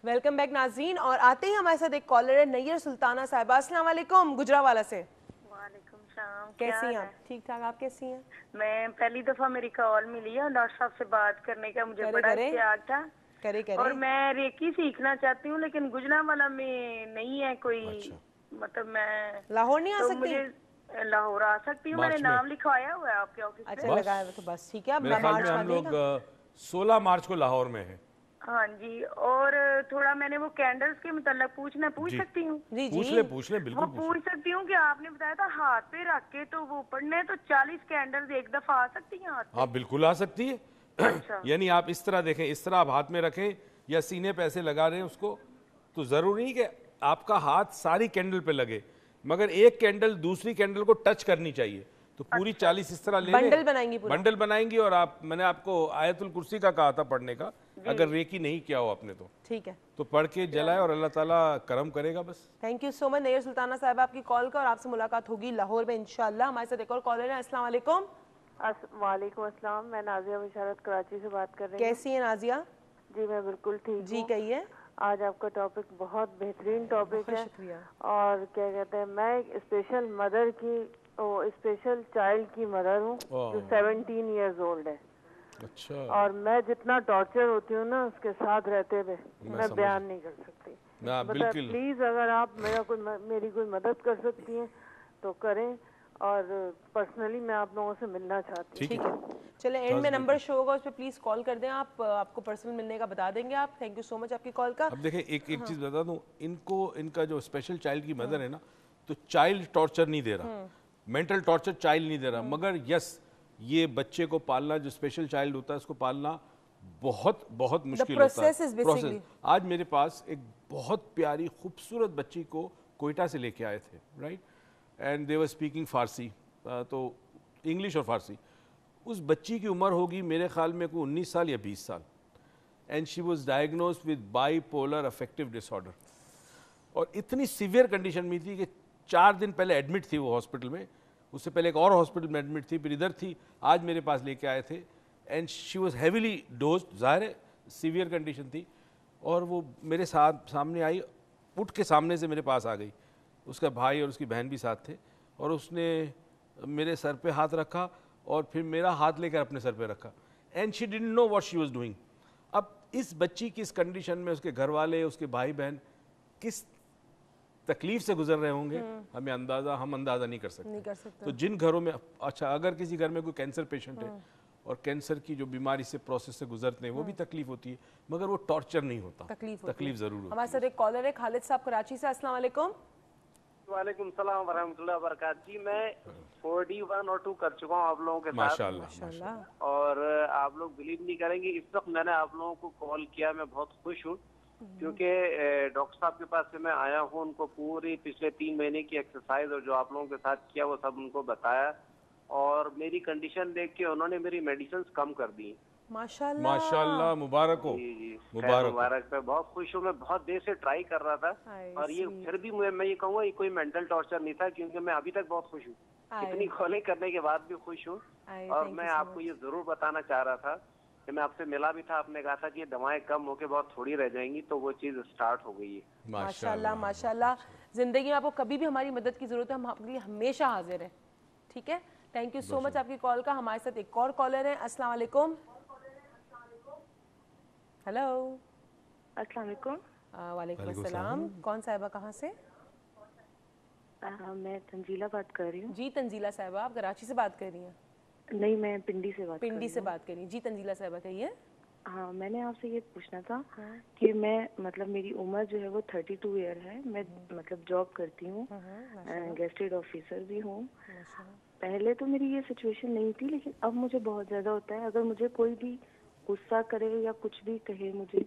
Welcome back नाज़रीन। और आते ही हमारे साथ एक कॉलर है नैयर सुल्ताना साहिबा। अस्सलाम वालेकुम, गुजरावाला से। वालेकुम सलाम। कैसी हैं आप? ठीक ठाक, आप कैसी हैं? मैं पहली दफा मेरी कॉल मिली है डॉक्टर साहब से बात करने का मुझे बड़ा इत्तेफाक था। करे और मैं रेकी सीखना चाहती हूँ लेकिन गुजरावाला में नहीं है कोई। अच्छा। मतलब मैं लाहौर नहीं आ तो सकती? मुझे लाहौर आ सकती हूँ, मैंने नाम लिखवाया हुआ है आपके ऑफिस में। अच्छा लगा है तो बस ठीक है। मेरे ख्याल में हम लोग 16 मार्च को लाहौर में हैं। हाँ जी। और थोड़ा मैंने वो कैंडल्स के मतलब पूछ सकती हूँ? जी पूछ ले बिल्कुल पूछ सकती हूँ कि आपने बताया था हाथ पे रख के तो वो पढ़ने तो 40 कैंडल्स एक दफा आ सकती हैं हाथ पे? हाँ बिल्कुल आ सकती है। अच्छा। यानी आप इस तरह देखें, इस तरह आप हाथ में रखें या सीने पे ऐसे लगा रहे हैं उसको, तो जरूरी नहीं कि आपका हाथ सारी कैंडल पे लगे, मगर एक कैंडल दूसरी कैंडल को टच करनी चाहिए। तो पूरी 40 इस तरह ले बंडल बनाएंगी बंडल बनाएंगी। और आप, मैंने आपको आयतुल कुर्सी का कहा था पढ़ने का, अगर रेकी नहीं किया हो आपने तो ठीक है, तो पढ़ के जलाए और अल्लाह ताला करम करेगा बस। Thank you so much Nayyar Sultana Sahiba आपकी कॉल का। और आपसे मुलाकात होगी लाहौर में इंशाल्लाह। हमारे साथ एक और कॉलर है। अस्सलाम वालेकुम। वालेकुम अस्सलाम। मैं नाजिया बिशारत कराची से बात कर रही हूँ। कैसी हैं नाजिया? जी मैं बिल्कुल ठीक हूँ। जी कहिए। आज आपका टॉपिक बहुत बेहतरीन टॉपिक है। शुक्रिया। और क्या कहते हैं, मैं एक स्पेशल मदर की, स्पेशल चाइल्ड की मदर हूँ जो 17 इयर्स ओल्ड है। अच्छा। और मैं जितना टॉर्चर होती हूँ ना उसके साथ रहते हुए मैं बयान नहीं कर सकती। मतलब प्लीज अगर आप मेरी कोई मदद कर सकती हैं तो करें। और पर्सनली मैं आप लोगों से मिलना चाहती हूँ। ठीक है, चले एंड में नंबर शो होगा, उस पर प्लीज कॉल कर दें आप, आपको पर्सनल मिलने का बता देंगे आप। थैंक यू सो मच आपकी कॉल का। अब देखें एक चीज बता दूं, इनको इनका जो स्पेशल चाइल्ड की मदर है ना, तो चाइल्ड टॉर्चर नहीं दे रहा, मेंटल टॉर्चर चाइल्ड नहीं दे रहा, मगर यस ये बच्चे को पालना, जो स्पेशल चाइल्ड होता है उसको पालना बहुत बहुत मुश्किल होता है। प्रोसेस। आज मेरे पास एक बहुत प्यारी खूबसूरत बच्ची को कोयटा से लेके आए थे, right, and they were speaking Farsi, तो इंग्लिश और फारसी। उस बच्ची की उम्र होगी मेरे ख्याल में कोई 19 साल या 20 साल, and she was diagnosed with bipolar affective disorder. और इतनी सीवियर कंडीशन में थी कि 4 दिन पहले एडमिट थी वो हॉस्पिटल में, उससे पहले एक और हॉस्पिटल में एडमिट थी, फिर इधर थी, आज मेरे पास लेके आए थे। And she was heavily dozed, ज़ाहिर है सीवियर कंडीशन थी। और वो मेरे साथ सामने आई, उठ के सामने से मेरे पास आ गई, उसका भाई और उसकी बहन भी साथ थे, और उसने मेरे सर पे हाथ रखा और फिर मेरा हाथ लेकर अपने सर पे रखा, and she didn't know what she was doing. अब इस बच्ची की इस कंडीशन में उसके घर वाले, उसके भाई बहन किस तकलीफ से गुजर रहे होंगे, हम अंदाज़ा नहीं कर सकते। तो जिन घरों में, अच्छा अगर किसी घर में कोई कैंसर पेशेंट है और कैंसर की जो बीमारी से प्रोसेस से गुजरते हैं वो भी तकलीफ होती है, मगर वो टॉर्चर नहीं होता, तकलीफ जरूर होती है। हमारे साथ एक कॉलर है खालिद साहब कराची से। अस्सलाम वालेकुम। वालेकुम सलाम वरहमतुल्लाहि वबरकातुहू। जी मैं 41 और 2 कर चुका हूँ आप लोगों के साथ। माशाल्लाह। और आप लोग बिलीव नहीं करेंगे, इस वक्त मैंने आप लोगों को कॉल किया, मैं बहुत खुश हूँ क्योंकि डॉक्टर साहब के पास से मैं आया हूँ, उनको पूरी पिछले 3 महीने की एक्सरसाइज और जो आप लोगों के साथ किया वो सब उनको बताया, और मेरी कंडीशन देख के उन्होंने मेरी मेडिसिन कम कर दी। माशाल्लाह, मुबारक हो। जी मुबारक पे बहुत खुश हूँ। मैं बहुत देर से ट्राई कर रहा था और ये फिर भी मैं ये कहूँगा ये कोई मेंटल टॉर्चर नहीं था, क्योंकि मैं अभी तक बहुत खुश हूँ, इतनी कॉलिंग करने के बाद भी खुश हूँ। और मैं आपको ये जरूर बताना चाह रहा था कि मैं आपसे मिला भी था, आपने कहा था कि ये दवाएं कम होके बहुत थोड़ी रह जाएंगी, तो वो चीज स्टार्ट हो गई है। माशाल्लाह माशाल्लाह। जिंदगी में आपको कभी भी हमारी मदद की जरूरत है, हम आपके लिए हमेशा हाजिर हैं। ठीक है, थैंक यू सो मच आपकी कॉल का। हमारे साथ एक और कॉलर है। अस्सलाम वालेकुम। हेलो। अस्सलाम वालेकुम। वालेकुम अस्सलाम। कौन साहिबा, कहाँ से? मैं तंजीला बात कर रही हूँ। जी तंजीला साहिबा, आप कराची से बात कर रही हैं? नहीं, मैं पिंडी से बात कर रही हूँ। जी तंजीला साहिबा कहिए। हाँ, मैंने आपसे ये पूछना था कि मैं मतलब मेरी उम्र जो है वो 32 ईयर है। मैं मतलब जॉब करती हूँ, गेस्टेड ऑफिसर भी हूँ। पहले तो मेरी ये सिचुएशन नहीं थी, लेकिन अब मुझे बहुत ज्यादा होता है। अगर मुझे कोई भी गुस्सा करे या कुछ भी कहे मुझे,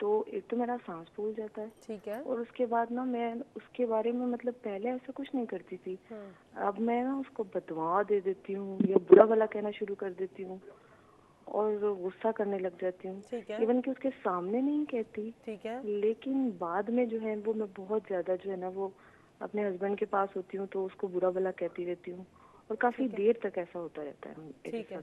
तो एक तो मेरा सांस फूल जाता है। ठीक है। और उसके बाद ना मैं उसके बारे में मतलब पहले ऐसा कुछ नहीं करती थी, अब मैं ना उसको बदवा दे देती हूँ या बुरा भला कहना शुरू कर देती हूँ और गुस्सा करने लग जाती हूँ। इवन कि उसके सामने नहीं कहती, ठीक है, लेकिन बाद में जो है वो मैं बहुत ज्यादा जो है ना वो अपने हस्बैंड के पास होती हूँ तो उसको बुरा भला कहती रहती हूँ। और काफी देर तक ऐसा होता रहता है। ठीक है,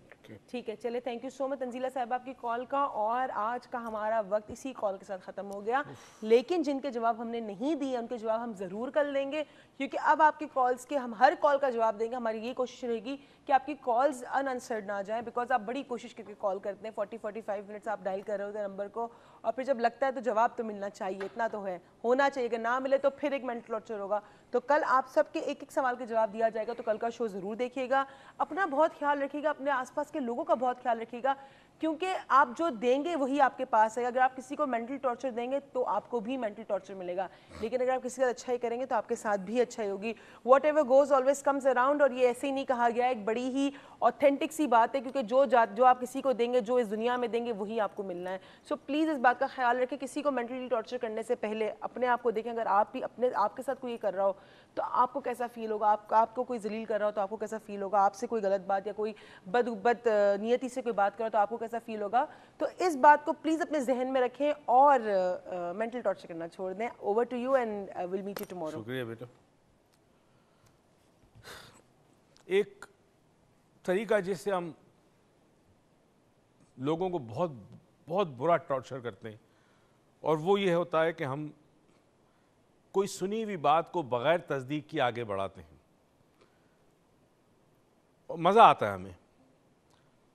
ठीक है, चले, thank you so much Tanzila साहब आपकी कॉल का। और आज का हमारा वक्त इसी कॉल के साथ ख़त्म हो गया, लेकिन जिनके जवाब हमने नहीं दिए उनके जवाब हम ज़रूर कल देंगे, क्योंकि अब आपकी कॉल्स के हम हर कॉल का जवाब देंगे। हमारी ये कोशिश रहेगी कि आपकी कॉल्स अनआंसर्ड ना जाएं, बिकॉज आप बड़ी कोशिश करके कॉल करते हैं, 40-45 मिनट्स आप डायल कर रहे होते हैं नंबर को, और फिर जब लगता है तो जवाब तो मिलना चाहिए, इतना तो है, होना चाहिए। अगर ना मिले तो फिर एक मेंटल टॉर्चर होगा। तो कल आप सबके एक एक सवाल के जवाब दिया जाएगा, तो कल का शो ज़रूर देखिएगा। अपना बहुत ख्याल रखिएगा, अपने आसपास के लोगों का बहुत ख्याल रखिएगा, क्योंकि आप जो देंगे वही आपके पास है। अगर आप किसी को मेंटल टॉर्चर देंगे तो आपको भी मेंटल टॉर्चर मिलेगा, लेकिन अगर आप किसी का अच्छाई करेंगे तो आपके साथ भी अच्छाई होगी। What ever goes always comes around, और ये ऐसे ही नहीं कहा गया, एक बड़ी ही ऑथेंटिक सी बात है, क्योंकि जो आप किसी को देंगे, जो इस दुनिया में देंगे वही आपको मिलना है। सो प्लीज़ इस बात का ख्याल रखें, किसी को मेंटली टॉर्चर करने से पहले अपने आप को देखें। अगर आप भी आपके साथ कोई कर रहा हो तो आपको कैसा फील होगा, आपको कोई जलील कर रहा हो तो आपको कैसा फील होगा, आपसे कोई गलत बात या कोई बद नियति से कोई बात करो तो आपको कैसा फील होगा। तो इस बात को प्लीज़ अपने जहन में रखें और मेंटल टॉर्चर करना छोड़ दें। Over to you and will meet you tomorrow. शुक्रिया बेटा। एक तरीका जिससे हम लोगों को बहुत बहुत बुरा टॉर्चर करते हैं, और वो ये होता है कि हम कोई सुनी हुई बात को बगैर तस्दीक के आगे बढ़ाते हैं, और मज़ा आता है हमें।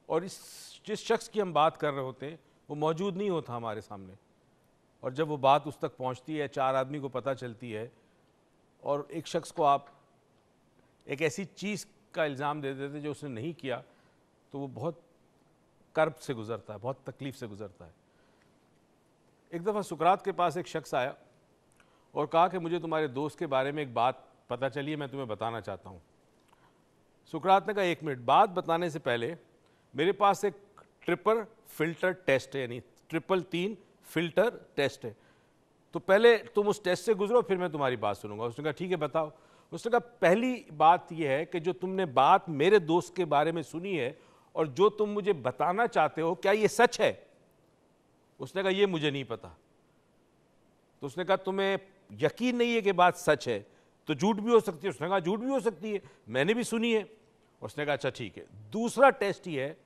और जिस शख्स की हम बात कर रहे होते हैं वो मौजूद नहीं होता हमारे सामने, और जब वो बात उस तक पहुंचती है, 4 आदमी को पता चलती है, और एक शख्स को आप एक ऐसी चीज़ का इल्ज़ाम दे देते जो उसने नहीं किया, तो वो बहुत कर्ब से गुज़रता है, बहुत तकलीफ़ से गुज़रता है। एक दफ़ा सुकरात के पास एक शख्स आया और कहा कि मुझे तुम्हारे दोस्त के बारे में एक बात पता चली है, मैं तुम्हें बताना चाहता हूँ। सुकरात ने कहा 1 मिनट, बात बताने से पहले मेरे पास एक ट्रिपल फिल्टर टेस्ट है, यानी 3 फिल्टर टेस्ट है, तो पहले तुम उस टेस्ट से गुजरो, फिर मैं तुम्हारी बात सुनूंगा। उसने कहा ठीक है बताओ। उसने कहा पहली बात यह है कि जो तुमने बात मेरे दोस्त के बारे में सुनी है और जो तुम मुझे बताना चाहते हो, क्या ये सच है? उसने कहा ये मुझे नहीं पता। तो उसने कहा तुम्हें यकीन नहीं है कि बात सच है? तो झूठ भी हो सकती है। उसने कहा झूठ भी हो सकती है, मैंने भी सुनी है। उसने कहा अच्छा ठीक है, दूसरा टेस्ट ये है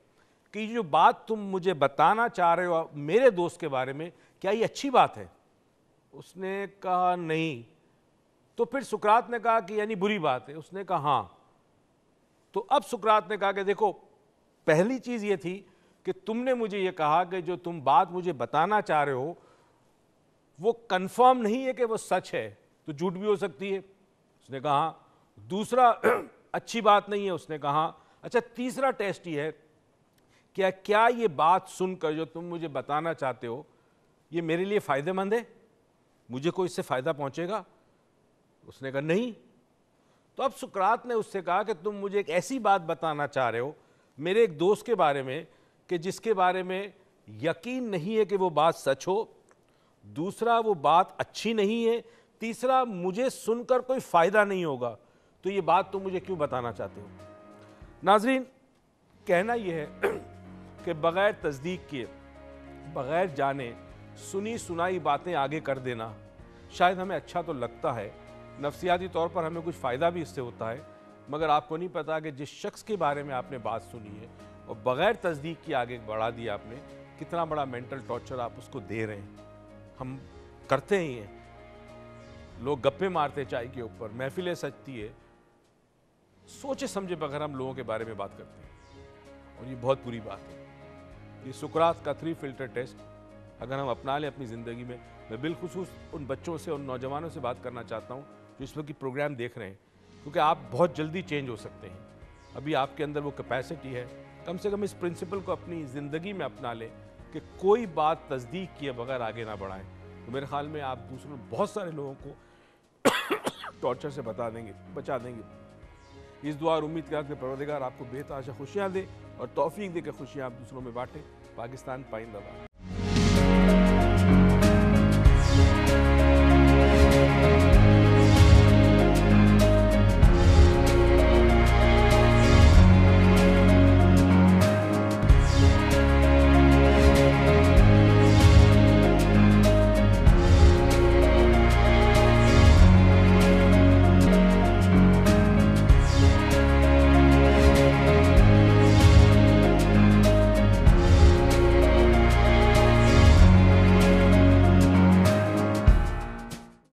कि जो बात तुम मुझे बताना चाह रहे हो मेरे दोस्त के बारे में, क्या ये अच्छी बात है? उसने कहा नहीं। तो फिर सुकरात ने कहा कि यानी बुरी बात है? उसने कहा हाँ। तो अब सुकरात ने कहा कि देखो, पहली चीज ये थी कि तुमने मुझे ये कहा कि जो तुम बात मुझे बताना चाह रहे हो वो कंफर्म नहीं है कि वो सच है, तो झूठ भी हो सकती है। उसने कहा हाँ। दूसरा अच्छी बात नहीं है। उसने कहा अच्छा, तीसरा टेस्ट ये है क्या ये बात सुनकर जो तुम मुझे बताना चाहते हो ये मेरे लिए फायदेमंद है, मुझे कोई इससे फायदा पहुंचेगा? उसने कहा नहीं। तो अब सुकरात ने उससे कहा कि तुम मुझे एक ऐसी बात बताना चाह रहे हो मेरे एक दोस्त के बारे में कि जिसके बारे में यकीन नहीं है कि वो बात सच हो, दूसरा वो बात अच्छी नहीं है, तीसरा मुझे सुनकर कोई फायदा नहीं होगा, तो ये बात तुम मुझे क्यों बताना चाहते हो? नाजरीन, कहना यह है कि बगैर तस्दीक किए, बगैर जाने सुनी सुनाई बातें आगे कर देना शायद हमें अच्छा तो लगता है, नफ्सियाती तौर पर हमें कुछ फ़ायदा भी इससे होता है, मगर आपको नहीं पता कि जिस शख्स के बारे में आपने बात सुनी है और बगैर तस्दीक की आगे बढ़ा दिया आपने, कितना बड़ा मेंटल टॉर्चर आप उसको दे रहे हैं। हम करते ही हैं, लोग गप्पे मारते चाय के ऊपर, महफिलें सजती है, सोचे समझे बगैर हम लोगों के बारे में बात करते हैं, और ये बहुत बुरी बात है। ये सुकरात का 3 फिल्टर टेस्ट अगर हम अपना लें अपनी ज़िंदगी में, मैं बिलखुसूस उन बच्चों से, उन नौजवानों से बात करना चाहता हूँ जो इस वक्त की प्रोग्राम देख रहे हैं, क्योंकि आप बहुत जल्दी चेंज हो सकते हैं। अभी आपके अंदर वो कैपेसिटी है, कम से कम इस प्रिंसिपल को अपनी ज़िंदगी में अपना लें कि कोई बात तस्दीक किए बगैर आगे ना बढ़ाएं। तो मेरे ख्याल में आप दूसरों बहुत सारे लोगों को टॉर्चर से बचा देंगे। इस दुआ और उम्मीद के परवरदिगार आपको बेहताशा खुशियाँ दे और तौफीक दे के खुशियाँ आप दूसरों में बांटें। पाकिस्तान पाइंदाबाद।